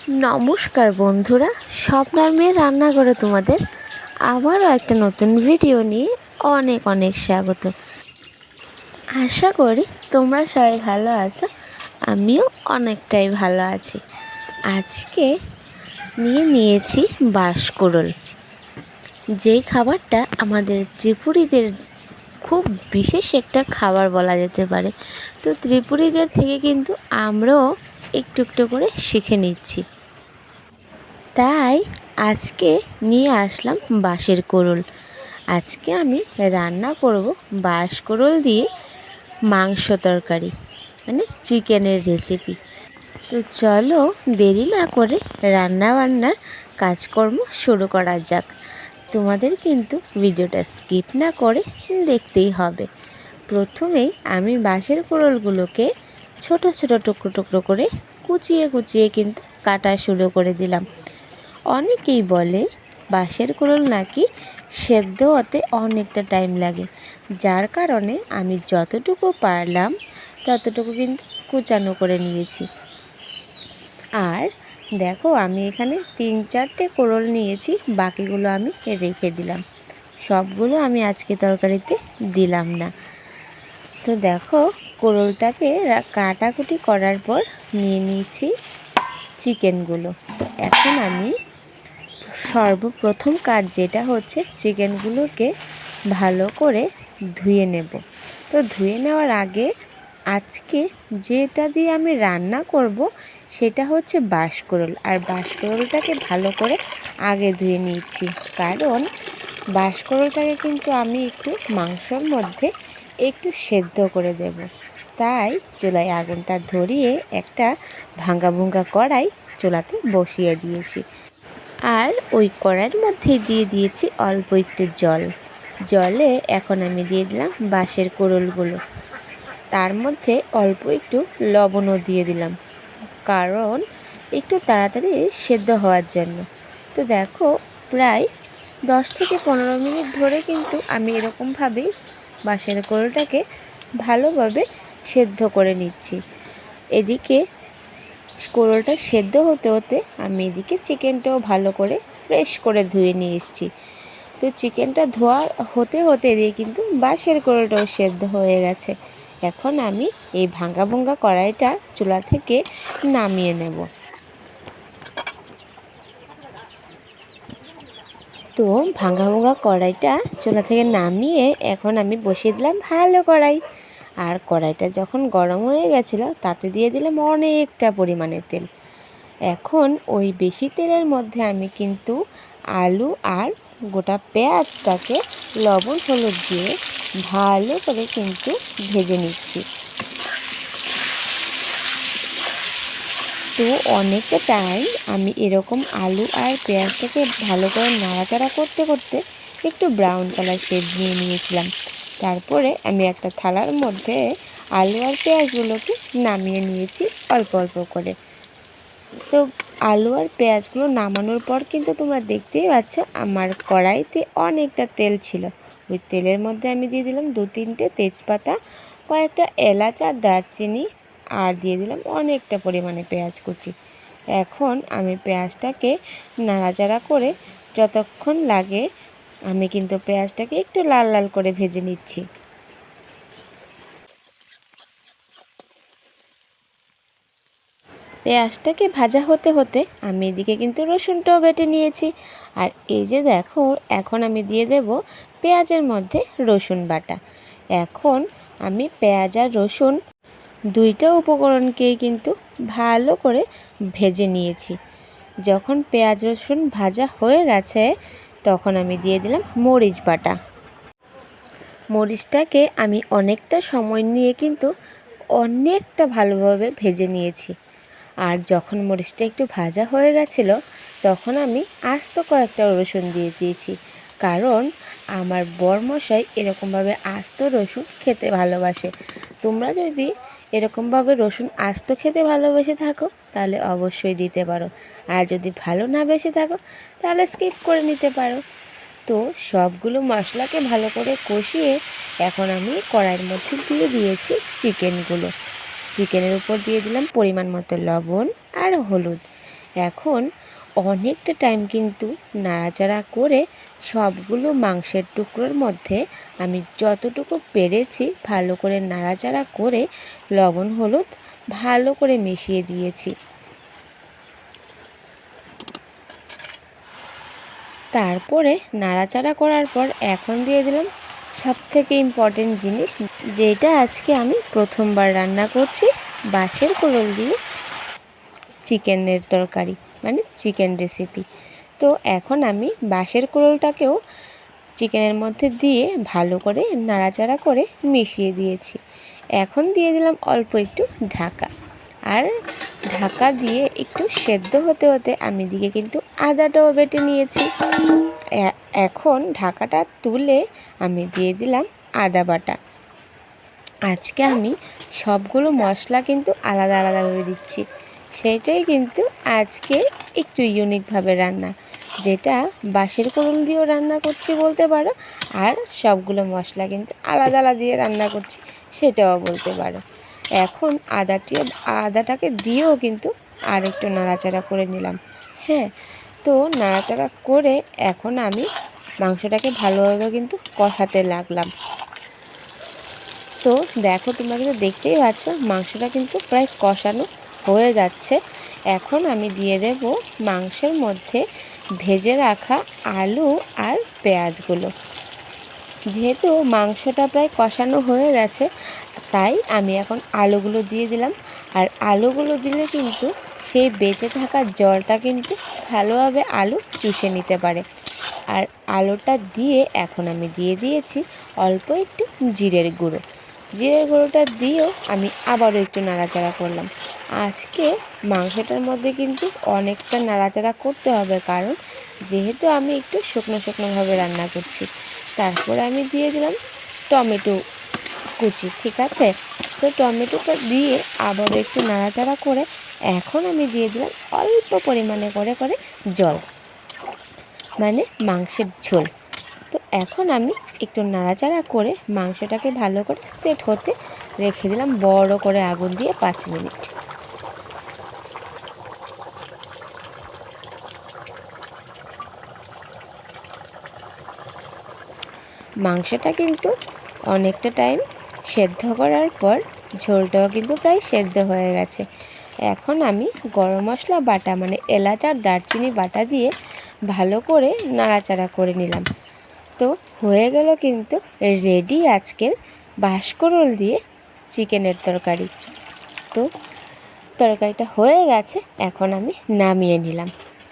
নমস্কার বন্ধুরা, স্বপ্নার মেয়ে রান্নাঘরে তোমাদের আবারও একটা নতুন ভিডিও নিয়ে অনেক অনেক স্বাগত। আশা করি তোমরা সবাই ভালো আছো, আমিও অনেকটাই ভালো আছি। আজকে নিয়েছি বাঁশকুড়ুল, যেই খাবারটা আমাদের ত্রিপুরীদের খুব বিশেষ একটা খাবার বলা যেতে পারে। তো ত্রিপুরীদের থেকে কিন্তু আমরাও একটু একটু করে শিখে নিচ্ছি। তাই আজকে নিয়ে আসলাম বাঁশের কোড়ুল। আজকে আমি রান্না করব বাঁশকুড়ুল দিয়ে মাংস তরকারি, মানে চিকেনের রেসিপি। তো চলো দেরি না করে রান্না বান্নার কাজকর্ম শুরু করা যাক। তোমাদের কিন্তু ভিডিওটা স্কিপ না করে দেখতেই হবে। প্রথমেই আমি বাঁশের কোড়ুলগুলোকে ছোট ছোট টুকরো টুকরো করে কুচিয়ে কুচিয়ে কিন্তু কাটা শুরু করে দিলাম। অনেকেই বলে বাঁশের কোড়ুল নাকি সেদ্ধ হতে অনেকটা টাইম লাগে, যার কারণে আমি যতটুকু পারলাম ততটুকু কিন্তু কুচানো করে নিয়েছি। আর দেখো, আমি এখানে 3-4টে কোড়ুল নিয়েছি, বাকিগুলো আমি রেখে দিলাম। সবগুলো আমি আজকে তরকারিতে দিলাম না। তো দেখো, কোড়ুলটাকে কাটাকুটি করার পর নিয়ে নিয়েছি চিকেনগুলো। তো এখন আমি সর্বপ্রথম কাজ যেটা হচ্ছে, চিকেনগুলোকে ভালো করে ধুয়ে নেব। তো ধুয়ে নেওয়ার আগে আজকে যেটা দিয়ে আমি রান্না করব সেটা হচ্ছে বাঁশকুড়ুল। আর বাঁশকুড়ুলটাকে ভালো করে আগে ধুয়ে নিয়েছি, কারণ বাঁশকুড়ুলটাকে কিন্তু আমি একটু মাংসর মধ্যে একটু সেদ্ধ করে দেব। তাই চুলায় আগুনটা ধরিয়ে একটা ভাঙ্গা ভুঙ্গা কড়াই চুলাতে বসিয়ে দিয়েছি। আর ওই কড়াইয়ের মধ্যে দিয়ে দিয়েছি অল্প একটু জলে এখন আমি দিয়ে দিলাম বাঁশের কোড়ুলগুলো। তার মধ্যে অল্প একটু লবণও দিয়ে দিলাম, কারণ একটু তাড়াতাড়ি সেদ্ধ হওয়ার জন্য। তো দেখো, প্রায় 10 থেকে 15 মিনিট ধরে কিন্তু আমি এরকমভাবেই বাঁশের কোড়ুলটাকে ভালোভাবে সেদ্ধ করে নিচ্ছি। এদিকে কোড়ুলটা সেদ্ধ হতে হতে আমি এদিকে চিকেনটাও ভালো করে ফ্রেশ করে ধুয়ে নিয়ে এসেছি। তো চিকেনটা ধোয়া হতে হতে এদিকে কিন্তু বাঁশের কোড়ুলটাও সেদ্ধ হয়ে গেছে। এখন আমি এই ভাঙ্গা ভুঙ্গা কড়াইটা চুলা থেকে নামিয়ে নেব। তো ভাঙ্গা ভুঙ্গা কড়াইটা চুলা থেকে নামিয়ে এখন আমি বসিয়ে দিলাম ভালো কড়াই। আর কড়াইটা যখন গরম হয়ে গেছিলো তাতে দিয়ে দিলাম অনেকটা পরিমাণে তেল। এখন ওই বেশি তেলের মধ্যে আমি কিন্তু আলু আর গোটা পেঁয়াজটাকে লবণ হলুদ দিয়ে ভালো করে কিন্তু ভেজে নিচ্ছি। তো অনেকটা টাইম আমি এরকম আলু আর পেঁয়াজটাকে ভালো করে নাড়াচাড়া করতে করতে একটু ব্রাউন কালার শেড নিয়ে নিয়েছিলাম। তারপরে আমি একটা থালার মধ্যে আলু আর পেঁয়াজগুলোকে নামিয়ে নিয়েছি অল্প অল্প করে। তো আলু আর পেঁয়াজগুলো নামানোর পর কিন্তু তোমরা দেখতেই পাচ্ছ আমার কড়াইতে অনেকটা তেল ছিল। ওই তেলের মধ্যে আমি দিয়ে দিলাম 2-3টে তেজপাতা, কয়েকটা এলাচ আর দারচিনি, আর দিয়ে দিলাম অনেকটা পরিমাণে পেঁয়াজ কুচি। এখন আমি পেঁয়াজটাকে নাড়াচাড়া করে যতক্ষণ লাগে আমি কিন্তু পেঁয়াজটাকে একটু লাল লাল করে ভেজে নিচ্ছি। পেঁয়াজটাকে ভাজা হতে হতে আমি এদিকে কিন্তু রসুনটাও বেটে নিয়েছি। আর এই যে দেখো, এখন আমি দিয়ে দেব পেঁয়াজের মধ্যে রসুন বাটা। এখন আমি পেঁয়াজ আর রসুন দুইটা উপকরণকেই কিন্তু ভালো করে ভেজে নিয়েছি। যখন পেঁয়াজ রসুন ভাজা হয়ে গেছে তখন আমি দিয়ে দিলাম মরিচ বাটা। মরিচটাকে আমি অনেকটা সময় নিয়ে কিন্তু অনেকটা ভালোভাবে ভেজে নিয়েছি। আর যখন মরিচটা একটু ভাজা হয়ে গেছিলো তখন আমি আস্ত কয়েকটা রসুন দিয়ে দিয়েছি, কারণ আমার বরমশাই এরকমভাবে আস্ত রসুন খেতে ভালোবাসে। তোমরা যদি এরকমভাবে রসুন আস্ত খেতে ভালোবেসে থাকো তাহলে অবশ্যই দিতে পারো, আর যদি ভালো না বেশি থাকো তাহলে স্কিপ করে নিতে পারো। তো সবগুলো মশলাকে ভালো করে কষিয়ে এখন আমি কড়াইয়ের মধ্যে দিয়ে দিয়েছি চিকেনগুলো। চিকেনের উপর দিয়ে দিলাম পরিমাণ মতো লবণ আর হলুদ। এখন অনেকটা টাইম কিন্তু নাড়াচাড়া করে সবগুলো মাংসের টুকরোর মধ্যে আমি যতটুকু পেরেছি ভালো করে নাড়াচাড়া করে লবণ হলুদ ভালো করে মিশিয়ে দিয়েছি। তারপরে নাড়াচাড়া করার পর এখন দিয়ে দিলাম সবথেকে ইম্পর্টেন্ট জিনিস, যেটা আজকে আমি প্রথমবার রান্না করছি, বাঁশের কোড়ল দিয়ে চিকেনের তরকারি, মানে চিকেন রেসিপি। তো এখন আমি বাঁশের কোড়লটাকেও চিকেনের মধ্যে দিয়ে ভালো করে নাড়াচাড়া করে মিশিয়ে দিয়েছি। এখন দিয়ে দিলাম অল্প একটু ঢাকা, আর ঢাকা দিয়ে একটু সেদ্ধ হতে হতে আমি দিকে কিন্তু আদাটাও বেটে নিয়েছি। এখন ঢাকাটা তুলে আমি দিয়ে দিলাম আদা বাটা। আজকে আমি সবগুলো মশলা কিন্তু আলাদা আলাদাভাবে দিচ্ছি, সেটাই কিন্তু আজকে একটু ইউনিকভাবে রান্না, যেটা বাঁশের কোড়ল দিয়েও রান্না করছি বলতে পারো, আর সবগুলো মশলা কিন্তু আলাদা আলাদা দিয়ে রান্না করছি সেটাও বলতে পারো। এখন আদাটাকে দিয়েও কিন্তু আর একটু নাড়াচাড়া করে নিলাম। হ্যাঁ, তো নাড়াচাড়া করে এখন আমি মাংসটাকে ভালোভাবে কিন্তু কষাতে লাগলাম। তো দেখো, তোমরা কিন্তু দেখতেই পাচ্ছ মাংসটা কিন্তু প্রায় কষানো হয়ে যাচ্ছে। এখন আমি দিয়ে দেব মাংসের মধ্যে ভেজে রাখা আলু আর পেঁয়াজগুলো। যেহেতু মাংসটা প্রায় কষানো হয়ে গেছে, তাই আমি এখন আলুগুলো দিয়ে দিলাম। আর আলুগুলো দিলে কিন্তু সেই বেঁচে থাকা জলটা কিন্তু ভালোভাবে আলু চুষে নিতে পারে। আর আলুটা দিয়ে এখন আমি দিয়ে দিয়েছি অল্প একটু জিরের গুঁড়ো। জিরের গুঁড়োটা দিয়েও আমি আবারও একটু নাড়াচাড়া করলাম। আজকে মাংসটার মধ্যে কিন্তু অনেকটা নাড়াচাড়া করতে হবে, কারণ যেহেতু আমি একটু শুকনো শুকনোভাবে রান্না করছি। তারপরে আমি দিয়ে দিলাম টমেটো কুচি, ঠিক আছে। তো টমেটোটা দিয়ে আবারও একটু নাড়াচাড়া করে এখন আমি দিয়ে দিলাম অল্প পরিমাণে করে করে জল, মানে মাংসের ঝোল। তো এখন আমি একটু নাড়াচাড়া করে মাংসটাকে ভালো করে সেট হতে রেখে দিলাম বড় করে আগুন দিয়ে 5 মিনিট। মাংসটা কিন্তু অনেকটা টাইম সেদ্ধ করার পর ঝোলটাও কিন্তু প্রায় সেদ্ধ হয়ে গেছে। এখন আমি গরম মশলা বাটা, মানে এলাচ আর দারচিনি বাটা দিয়ে ভালো করে নাড়াচাড়া করে নিলাম। তো হয়ে গেল কিন্তু রেডি আজকের বাঁশকোড়ল দিয়ে চিকেনের তরকারি। তো তরকারিটা হয়ে গেছে, এখন আমি নামিয়ে নিলাম।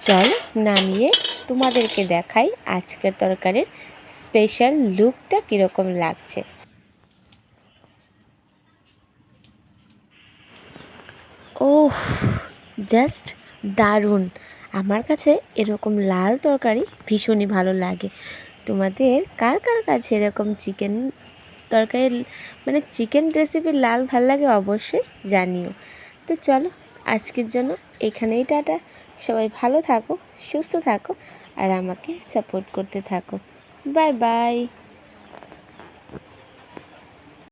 চলো নামিয়ে তোমাদেরকে দেখাই আজকের তরকারির স্পেশাল লুকটা কীরকম লাগছে। ওহ, জাস্ট দারুণ! আমার কাছে এরকম লাল তরকারি ভীষণই ভালো লাগে। তোমাদের কার কার কাছে এরকম চিকেন তরকারি, মানে চিকেন রেসিপি লাল ভাল লাগে অবশ্যই জানিও। তো চলো আজকের জন্য এখানেই টাটা। সবাই ভালো থাকো, সুস্থ থাকো, আর আমাকে সাপোর্ট করতে থাকো। Bye bye.